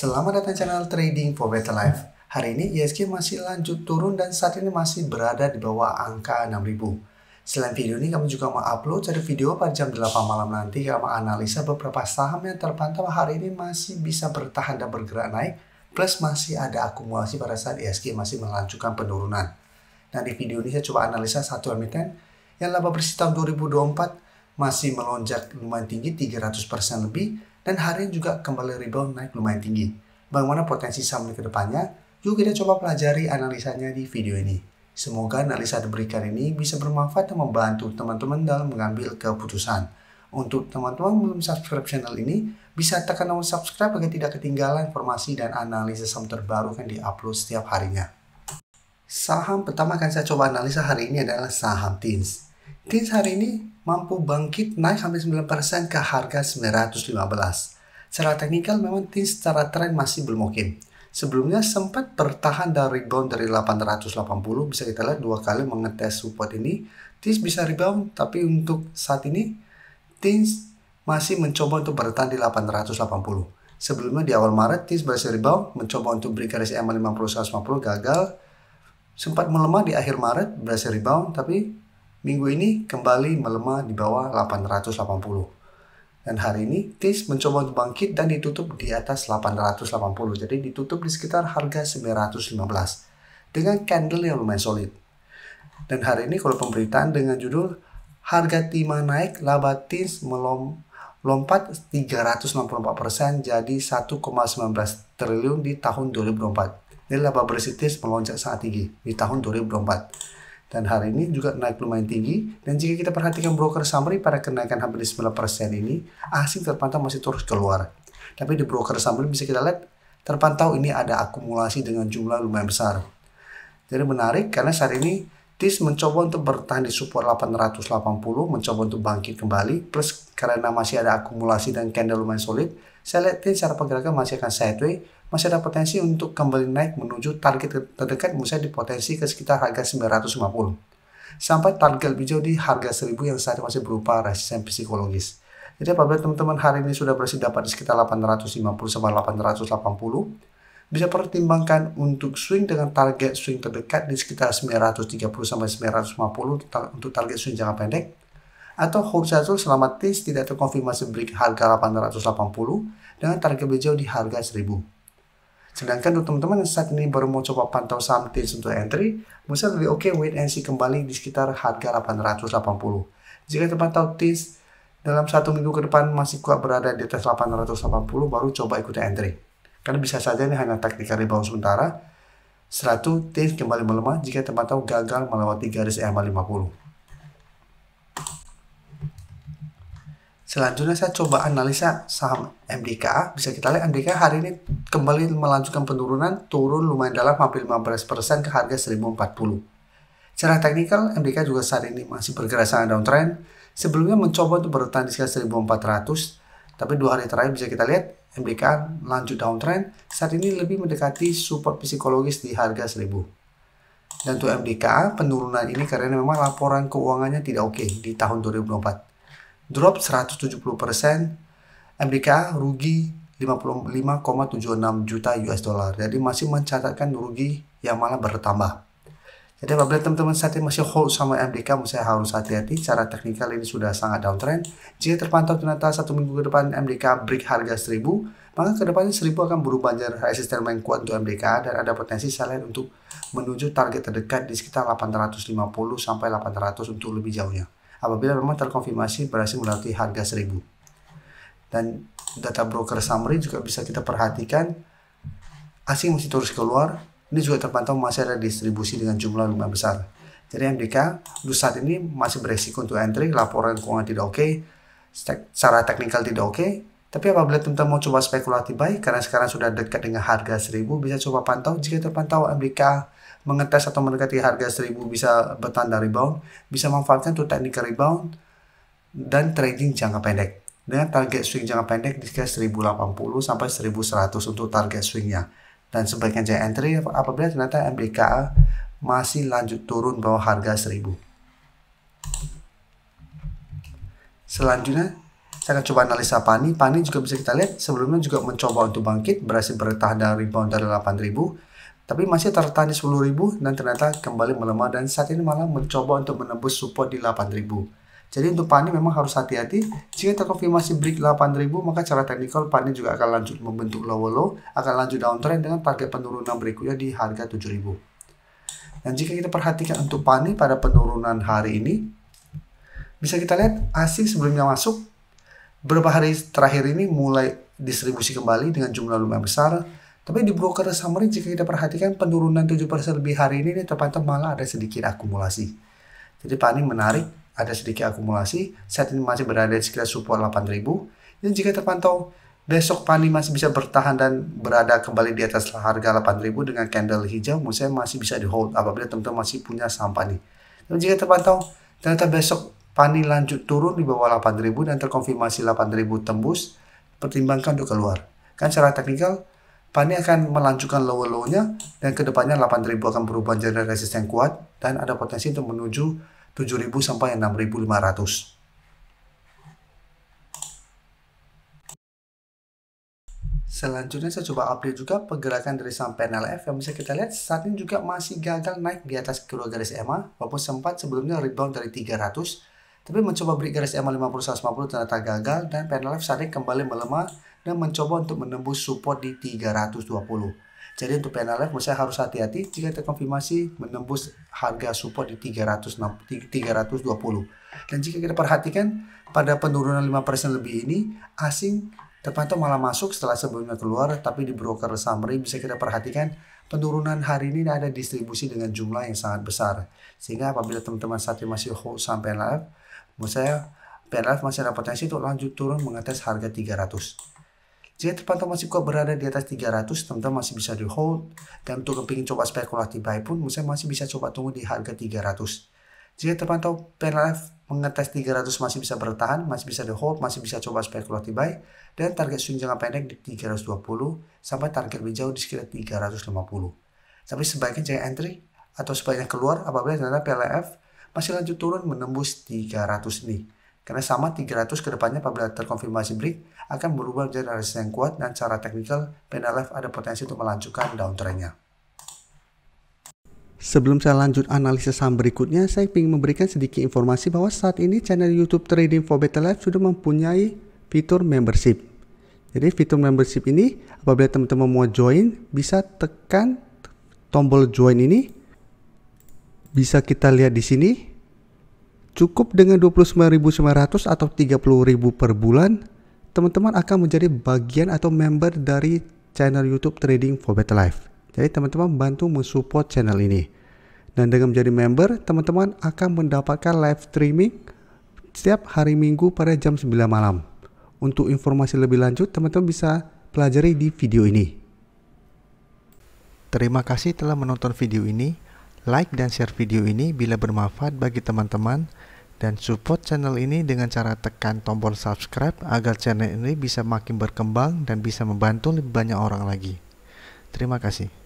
Selamat datang channel Trading for Better Life. Hari ini IHSG masih lanjut turun dan saat ini masih berada di bawah angka 6000. Selain video ini, kami juga mau upload satu video pada jam 8 malam nanti kami analisa beberapa saham yang terpantau hari ini masih bisa bertahan dan bergerak naik, plus masih ada akumulasi pada saat IHSG masih melanjutkan penurunan. Nah, di video ini saya coba analisa satu emiten yang laba bersih tahun 2024 masih melonjak lumayan tinggi 300% lebih, dan hari ini juga kembali rebound naik lumayan tinggi. Bagaimana potensi saham ke depannya? Yuk kita coba pelajari analisanya di video ini. Semoga analisa diberikan ini bisa bermanfaat dan membantu teman-teman dalam mengambil keputusan. Untuk teman-teman belum subscribe channel ini, bisa tekan tombol subscribe agar tidak ketinggalan informasi dan analisis saham terbaru yang diupload setiap harinya. Saham pertama akan saya coba analisa hari ini adalah saham TINS. TINS hari ini mampu bangkit naik hampir 9% ke harga 915. Secara teknikal memang TINS secara tren masih belum oke. Sebelumnya sempat bertahan dan rebound dari 880, bisa kita lihat dua kali mengetes support ini. TINS bisa rebound, tapi untuk saat ini TINS masih mencoba untuk bertahan di 880. Sebelumnya di awal Maret TINS berhasil rebound, mencoba untuk break garis EMA 50-150 gagal. Sempat melemah di akhir Maret, berhasil rebound, tapi minggu ini kembali melemah di bawah 880. Dan hari ini TINS mencoba untuk bangkit dan ditutup di atas 880. Jadi ditutup di sekitar harga 915 dengan candle yang lumayan solid. Dan hari ini kalau pemberitaan dengan judul harga timah naik, laba TINS melompat 364% jadi 1,19 triliun di tahun 2024. Jadi laba bersih TINS melonjak sangat tinggi di tahun 2024. Dan hari ini juga naik lumayan tinggi. Dan jika kita perhatikan broker summary pada kenaikan hampir 9% ini, asing terpantau masih terus keluar. Tapi di broker summary bisa kita lihat terpantau ini ada akumulasi dengan jumlah lumayan besar. Jadi menarik karena saat ini TINS mencoba untuk bertahan di support 880, mencoba untuk bangkit kembali. Plus karena masih ada akumulasi dan candle lumayan solid, saya lihat TINS secara pergerakan masih akan sideways. Masih ada potensi untuk kembali naik menuju target terdekat misalnya di potensi ke sekitar harga 950 sampai target lebih jauh di harga 1000 yang saat ini masih berupa resisten psikologis. Jadi apabila teman-teman hari ini sudah berhasil dapat di sekitar 850 sampai 880, bisa pertimbangkan untuk swing dengan target swing terdekat di sekitar 930 sampai 950 untuk target swing jangka pendek, atau hold satu selama TINS tidak terkonfirmasi break harga 880 dengan target lebih jauh di harga 1000. Sedangkan untuk teman-teman yang saat ini baru mau coba pantau saham TINS untuk entry, bisa lebih oke wait and see kembali di sekitar harga 880. Jika terpantau TINS dalam satu minggu ke depan masih kuat berada di atas 880, baru coba ikuti entry. Karena bisa saja ini hanya taktikal rebound sementara. Setelah itu TINS kembali melemah jika terpantau gagal melewati garis EMA 50. Selanjutnya saya coba analisa saham MDKA. Bisa kita lihat MDKA hari ini kembali melanjutkan penurunan, turun lumayan dalam hampir 15% ke harga 1040. Secara teknikal MDKA juga saat ini masih bergerak sangat downtrend. Sebelumnya mencoba untuk bertahan di sekitar 1400, tapi 2 hari terakhir bisa kita lihat MDKA lanjut downtrend. Saat ini lebih mendekati support psikologis di harga 1000. Dan untuk MDKA penurunan ini karena memang laporan keuangannya tidak oke di tahun 2024. Drop 170%, MDKA rugi 55,76 juta US dollar. Jadi masih mencatatkan rugi yang malah bertambah. Jadi apabila teman-teman saat ini masih hold sama MDKA, saya harus hati-hati. Secara teknikal ini sudah sangat downtrend. Jika terpantau ternyata satu minggu ke depan MDKA break harga 1000, maka ke depannya 1000 akan berubah menjadi resisten yang kuat untuk MDKA dan ada potensi saya lihat untuk menuju target terdekat di sekitar 850 sampai 800 untuk lebih jauhnya. Apabila memang terkonfirmasi berhasil melewati harga 1000. Dan data broker summary juga bisa kita perhatikan asing masih terus keluar. Ini juga terpantau masih ada distribusi dengan jumlah lumayan besar. Jadi MDK untuk saat ini masih beresiko untuk entry, laporan keuangan tidak oke, secara teknikal tidak oke. Tapi apabila teman-teman mau coba spekulatif baik karena sekarang sudah dekat dengan harga 1000, bisa coba pantau. Jika terpantau MDK mengetes atau mendekati harga 1000 bisa bertahan dari rebound, bisa manfaatkan untuk technical rebound dan trading jangka pendek dengan target swing jangka pendek di sekitar 1080 sampai 1100 untuk target swingnya. Dan sebaiknya jangan entry apabila ternyata MDKA masih lanjut turun bawah harga 1000. Selanjutnya Saya akan coba analisa Pani. Pani juga bisa kita lihat sebelumnya juga mencoba untuk bangkit, berhasil bertahan dan rebound dari 8.000, tapi masih tertahan di 10.000 dan ternyata kembali melemah dan saat ini malah mencoba untuk menembus support di 8.000. Jadi untuk Pani memang harus hati-hati. Jika terkonfirmasi break 8.000, maka secara teknikal Pani juga akan lanjut membentuk lower low, akan lanjut downtrend dengan target penurunan berikutnya di harga 7.000. Dan jika kita perhatikan untuk Pani pada penurunan hari ini, bisa kita lihat asing sebelumnya masuk, beberapa hari terakhir ini mulai distribusi kembali dengan jumlah lumayan besar. Tapi di broker summary jika kita perhatikan penurunan 7% lebih hari ini terpantau malah ada sedikit akumulasi. Jadi Pani menarik, ada sedikit akumulasi, saat ini masih berada di sekitar support 8.000. Dan jika terpantau besok Pani masih bisa bertahan dan berada kembali di atas harga 8.000 dengan candle hijau, menurut saya masih bisa di hold apabila teman-teman masih punya saham Pani. Dan jika terpantau ternyata besok Pani lanjut turun di bawah 8.000 dan terkonfirmasi 8.000 tembus, pertimbangkan untuk keluar. Kan secara teknikal Pani akan melanjutkan lower low-nya dan kedepannya 8.000 akan berubah jadi resisten kuat dan ada potensi untuk menuju 7.000 sampai 6.500. Selanjutnya saya coba update juga pergerakan dari saham PNLF yang bisa kita lihat saat ini juga masih gagal naik di atas kedua garis EMA walaupun sempat sebelumnya rebound dari 300 tapi mencoba break garis EMA 50-150 ternyata gagal dan PNLF saat ini kembali melemah dan mencoba untuk menembus support di 320. Jadi untuk PNLF saya harus hati-hati jika terkonfirmasi menembus harga support di 320. Dan jika kita perhatikan pada penurunan 5% lebih ini, asing terpantau malah masuk setelah sebelumnya keluar, tapi di broker summary bisa kita perhatikan penurunan hari ini ada distribusi dengan jumlah yang sangat besar. Sehingga apabila teman-teman saat ini masih hold saham PNLF, menurut saya PNLF masih ada potensi untuk lanjut turun mengatas harga 300. Jika terpantau masih kuat berada di atas 300, teman-teman masih bisa di hold. Dan untuk kepingin coba spekulatif buy pun, saya masih bisa coba tunggu di harga 300. Jika terpantau PNLF mengetes 300 masih bisa bertahan, masih bisa di hold, masih bisa coba spekulatif buy. Dan target swing jangka pendek di 320 sampai target hijau di sekitar 350. Tapi sebaiknya jangan entry atau sebaiknya keluar apabila ternyata PNLF masih lanjut turun menembus 300 ini. Karena sama 300 ke depannya apabila terkonfirmasi break akan berubah menjadi resisten yang kuat dan secara teknikal PNLF ada potensi untuk melanjutkan downtrendnya. Sebelum saya lanjut analisis saham berikutnya, saya ingin memberikan sedikit informasi bahwa saat ini channel YouTube Trading for Better Life sudah mempunyai fitur membership. Jadi fitur membership ini apabila teman-teman mau join bisa tekan tombol join ini. Bisa kita lihat di sini. Cukup dengan 29.900 atau 30.000 per bulan, teman-teman akan menjadi bagian atau member dari channel YouTube Trading for Better Life. Jadi teman-teman bantu mensupport channel ini. Dan dengan menjadi member, teman-teman akan mendapatkan live streaming setiap hari Minggu pada jam 9 malam. Untuk informasi lebih lanjut, teman-teman bisa pelajari di video ini. Terima kasih telah menonton video ini. Like dan share video ini bila bermanfaat bagi teman-teman dan support channel ini dengan cara tekan tombol subscribe agar channel ini bisa makin berkembang dan bisa membantu lebih banyak orang lagi. Terima kasih.